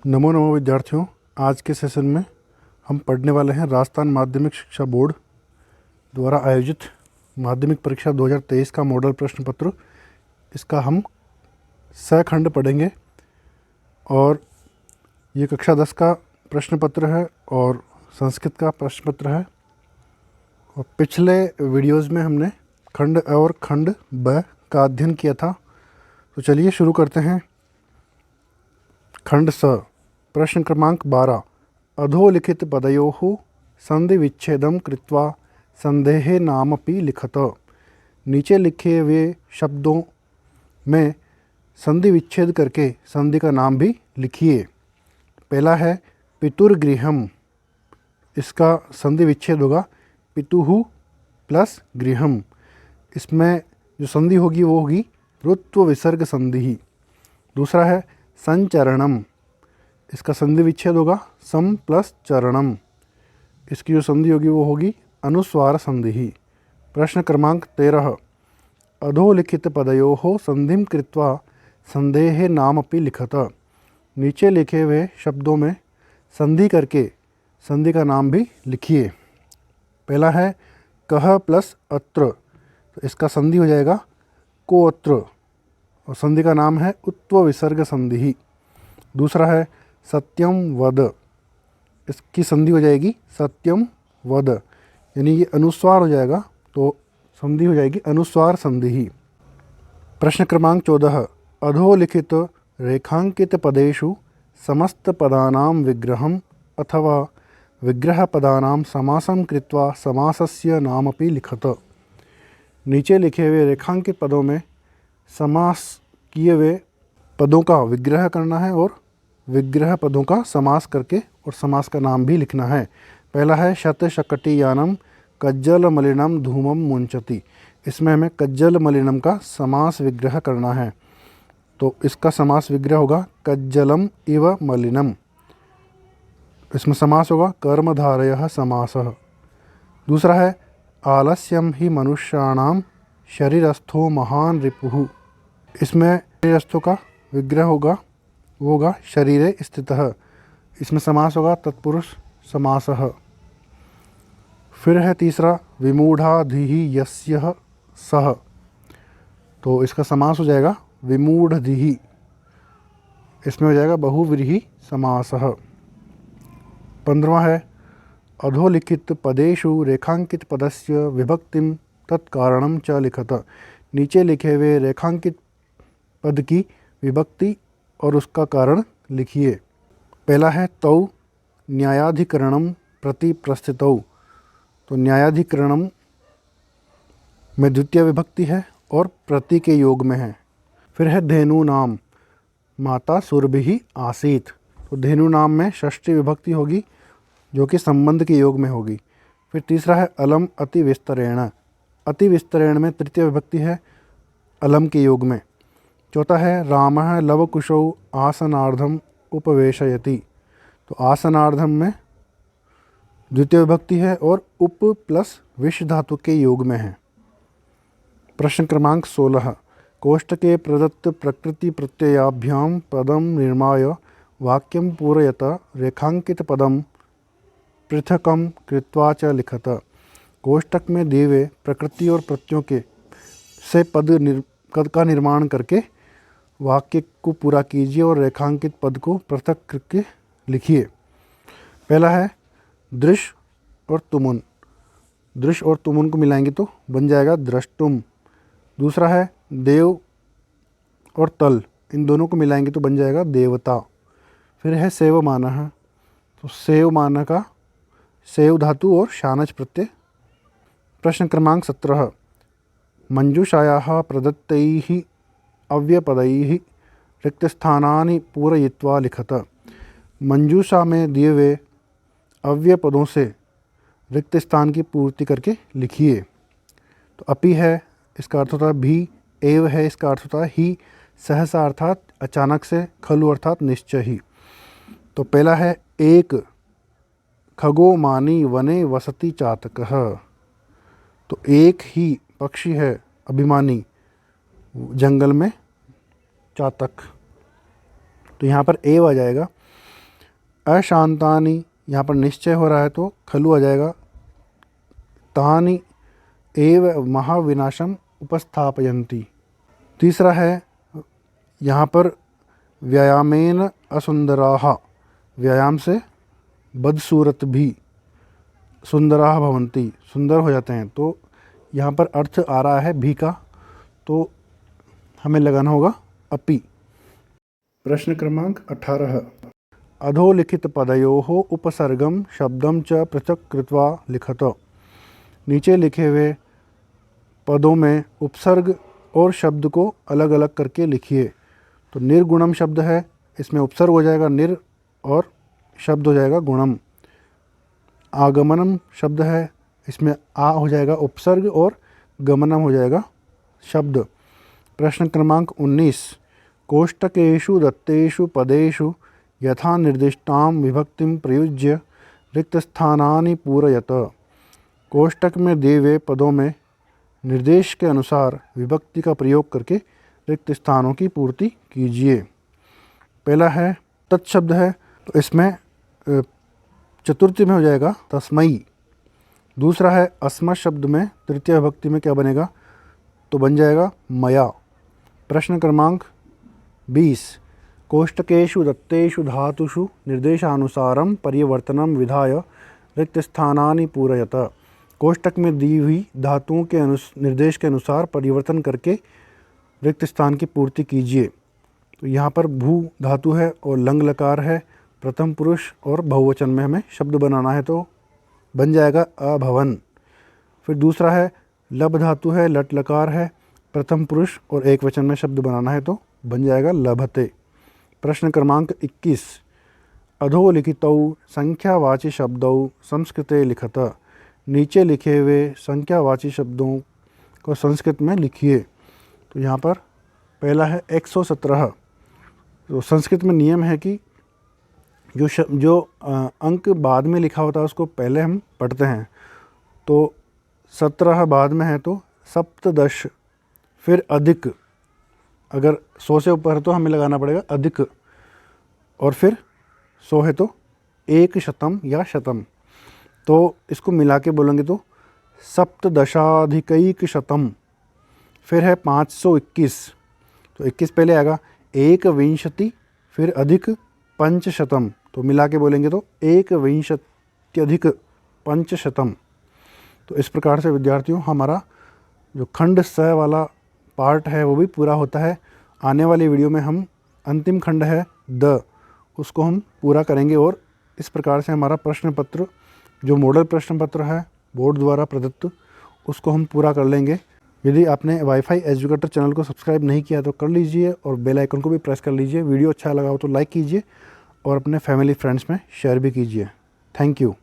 नमो नमो विद्यार्थियों। आज के सेशन में हम पढ़ने वाले हैं राजस्थान माध्यमिक शिक्षा बोर्ड द्वारा आयोजित माध्यमिक परीक्षा 2023 का मॉडल प्रश्न पत्र। इसका हम सखंड पढ़ेंगे और ये कक्षा 10 का प्रश्न पत्र है और संस्कृत का प्रश्न पत्र है। और पिछले वीडियोज़ में हमने खंड अ और खंड ब का अध्ययन किया था। तो चलिए शुरू करते हैं। खंड स, प्रश्न क्रमांक 12। अधोलिखित पदयोः संधि विच्छेदम कृत्वा संधेः नामपि लिखत। नीचे लिखे हुए शब्दों में संधि विच्छेद करके संधि का नाम भी लिखिए। पहला है पितुर्गृहम, इसका संधि विच्छेद होगा पितुः प्लस गृहम। इसमें जो संधि होगी वो होगी रुत्व विसर्ग संधि। दूसरा है संचरणम, इसका संधि विच्छेद होगा सम प्लस चरणम। इसकी जो संधि होगी वो होगी अनुस्वार संधि। प्रश्न क्रमांक 13। अधोलिखित पदयोः संधिं कृत्वा संधेः नामपि लिखत। नीचे लिखे हुए शब्दों में संधि करके संधि का नाम भी लिखिए। पहला है कह प्लस अत्र, तो इसका संधि हो जाएगा कोअत्र और संधि का नाम है उत्व विसर्ग संधि। दूसरा है सत्यम वद, इसकी संधि हो जाएगी सत्यम वद, यानी ये अनुस्वार हो जाएगा तो संधि हो जाएगी अनुस्वार संधि। प्रश्न क्रमांक 14। अधोलिखित रेखांकित पदेषु समस्त पदानां विग्रहम् अथवा विग्रह पदानां समासं कृत्वा समासस्य नामपि लिखत। नीचे लिखे हुए रेखांकित पदों में समास किए हुए पदों का विग्रह करना है और विग्रह पदों का समास करके और समास का नाम भी लिखना है। पहला है शत शकटियानम कज्जल मलिनम धूमम मुंचति। इसमें हमें कज्जल मलिनम का समास विग्रह करना है, तो इसका समास विग्रह होगा कज्जलम इव मलिनम। इसमें समास होगा कर्मधारयः समासः। दूसरा है आलस्यम ही मनुष्याणां शरीरस्थो महान रिपुः। इसमें शरीरस्थों का विग्रह होगा वो होगा शरीरे स्थितः। इसमें समास होगा तत्पुरुष समासः। फिर है तीसरा विमूढ़ाधिः यस्य सः, तो इसका समास हो जाएगा विमूढ़धिः। इसमें हो जाएगा बहुव्रीहि समासः। 15वां है अधोलिखित पदेषु रेखांकित पदस्य विभक्तिम तत्कारणं च लिखत। नीचे लिखे हुए रेखांकित पद की विभक्ति और उसका कारण लिखिए। पहला है तौ न्यायाधिकरणम प्रति प्रस्थितौ, तो न्यायाधिकरणम में द्वितीय विभक्ति है और प्रति के योग में है। फिर है धेनु नाम माता सुरभिः आसीत, तो धेनु नाम में षष्ठी विभक्ति होगी जो कि संबंध के योग में होगी। फिर तीसरा है अलम अति विस्तरेण, अति विस्तरेण में तृतीय विभक्ति है अलम के योग में। चौथा है रामः लवकुशौ आसनार्धम उपवेशयति, तो आसनार्धम में द्वितीय विभक्ति है और उप प्लस विश धातु के योग में है। प्रश्न क्रमांक 16। कोष्टके प्रदत्त प्रकृति प्रत्ययाभ्याम पदम निर्माय वाक्यम पूरयत रेखांकित पदम पृथकम कृत्वा च लिखत। कोष्टक में दिए हुए प्रकृति और प्रत्ययों के से पद का निर्माण करके वाक्य को पूरा कीजिए और रेखांकित पद को पृथक करके लिखिए। पहला है दृश और तुमुन, दृश और तुमुन को मिलाएंगे तो बन जाएगा द्रष्टुम। दूसरा है देव और तल, इन दोनों को मिलाएंगे तो बन जाएगा देवता। फिर है सेवमानः, तो सेवमानः का सेव धातु और शानच प्रत्यय। प्रश्न क्रमांक 17। मंजूषायाः प्रदत्तैः अव्यपदैः रिक्तस्थानानि पूरयित्वा लिखत। मंजूषा में दिए हुए अव्यय पदों से रिक्त स्थान की पूर्ति करके लिखिए। तो अपि है, इसका अर्थ होता है भी। एव है, इसका अर्थ होता है ही। सहसा अर्थात अचानक से। खलु अर्थात निश्चय ही। तो पहला है एक खगो मानी वने वसति चातकः, तो एक ही पक्षी है अभिमानी जंगल में चातक, तो यहाँ पर एव आ जाएगा। अशांतानि, यहाँ पर निश्चय हो रहा है तो खलु आ जाएगा। तानि एव महाविनाशम उपस्थापयन्ति। तीसरा है यहाँ पर व्यायामेन असुंदराः, व्यायाम से बदसूरत भी सुंदराः भवन्ति, सुंदर हो जाते हैं। तो यहाँ पर अर्थ आ रहा है भी का, तो हमें लगाना होगा अपि। प्रश्न क्रमांक 18। अधोलिखित पदयोः उपसर्गम शब्दम च पृथक कृत्वा लिखत। नीचे लिखे हुए पदों में उपसर्ग और शब्द को अलग अलग करके लिखिए। तो निर्गुणम शब्द है, इसमें उपसर्ग हो जाएगा निर और शब्द हो जाएगा गुणम। आगमनम शब्द है, इसमें आ हो जाएगा उपसर्ग और गमनम हो जाएगा शब्द। प्रश्न क्रमांक 19। कोष्टकेषु दत्तेषु पदेषु यथा निर्दिष्टां विभक्तिं प्रयुज्य रिक्तस्थानानि पूरयत। कोष्टक में दिए हुए पदों में निर्देश के अनुसार विभक्ति का प्रयोग करके रिक्त स्थानों की पूर्ति कीजिए। पहला है तत्शब्द है, तो इसमें चतुर्थी में हो जाएगा तस्मयी। दूसरा है अस्मत् शब्द में तृतीय विभक्ति में क्या बनेगा, तो बन जाएगा मया। प्रश्न क्रमांक 20। कोष्टकेषु दत्तेषु धातुषु निर्देशानुसारं परिवर्तनं विधाय रिक्तस्थानानि पूरयत। कोष्टक में दी हुई धातुओं के निर्देश के अनुसार परिवर्तन करके रिक्त स्थान की पूर्ति कीजिए। तो यहाँ पर भू धातु है और लंग लकार है, प्रथम पुरुष और बहुवचन में हमें शब्द बनाना है तो बन जाएगा अभवन। फिर दूसरा है लब धातु है, लट लकार है, प्रथम पुरुष और एक वचन में शब्द बनाना है तो बन जाएगा लभते। प्रश्न क्रमांक 21। अधोलिखितौ संख्यावाची शब्दौ संस्कृते लिखत। नीचे लिखे हुए संख्यावाची शब्दों को संस्कृत में लिखिए। तो यहाँ पर पहला है 117। तो संस्कृत में नियम है कि जो अंक बाद में लिखा होता है उसको पहले हम पढ़ते हैं। तो 17 बाद में है तो सप्तदश, फिर अधिक, अगर 100 से ऊपर है तो हमें लगाना पड़ेगा अधिक, और फिर 100 है तो एक शतम या शतम। तो इसको मिला के बोलेंगे तो सप्तदशाधिकैक शतम। फिर है 521, तो 21 पहले आएगा, एक विंशति फिर अधिक पंचशतम, तो मिला के बोलेंगे तो एक विंशत्यधिक पंचशतम। तो इस प्रकार से विद्यार्थियों हमारा जो खंड स वाला पार्ट है वो भी पूरा होता है। आने वाली वीडियो में हम अंतिम खंड है द, उसको हम पूरा करेंगे और इस प्रकार से हमारा प्रश्न पत्र जो मॉडल प्रश्न पत्र है बोर्ड द्वारा प्रदत्त उसको हम पूरा कर लेंगे। यदि आपने वाईफाई एजुकेटर चैनल को सब्सक्राइब नहीं किया तो कर लीजिए और बेल आइकन को भी प्रेस कर लीजिए। वीडियो अच्छा लगा हो तो लाइक कीजिए और अपने फैमिली फ्रेंड्स में शेयर भी कीजिए। Thank you.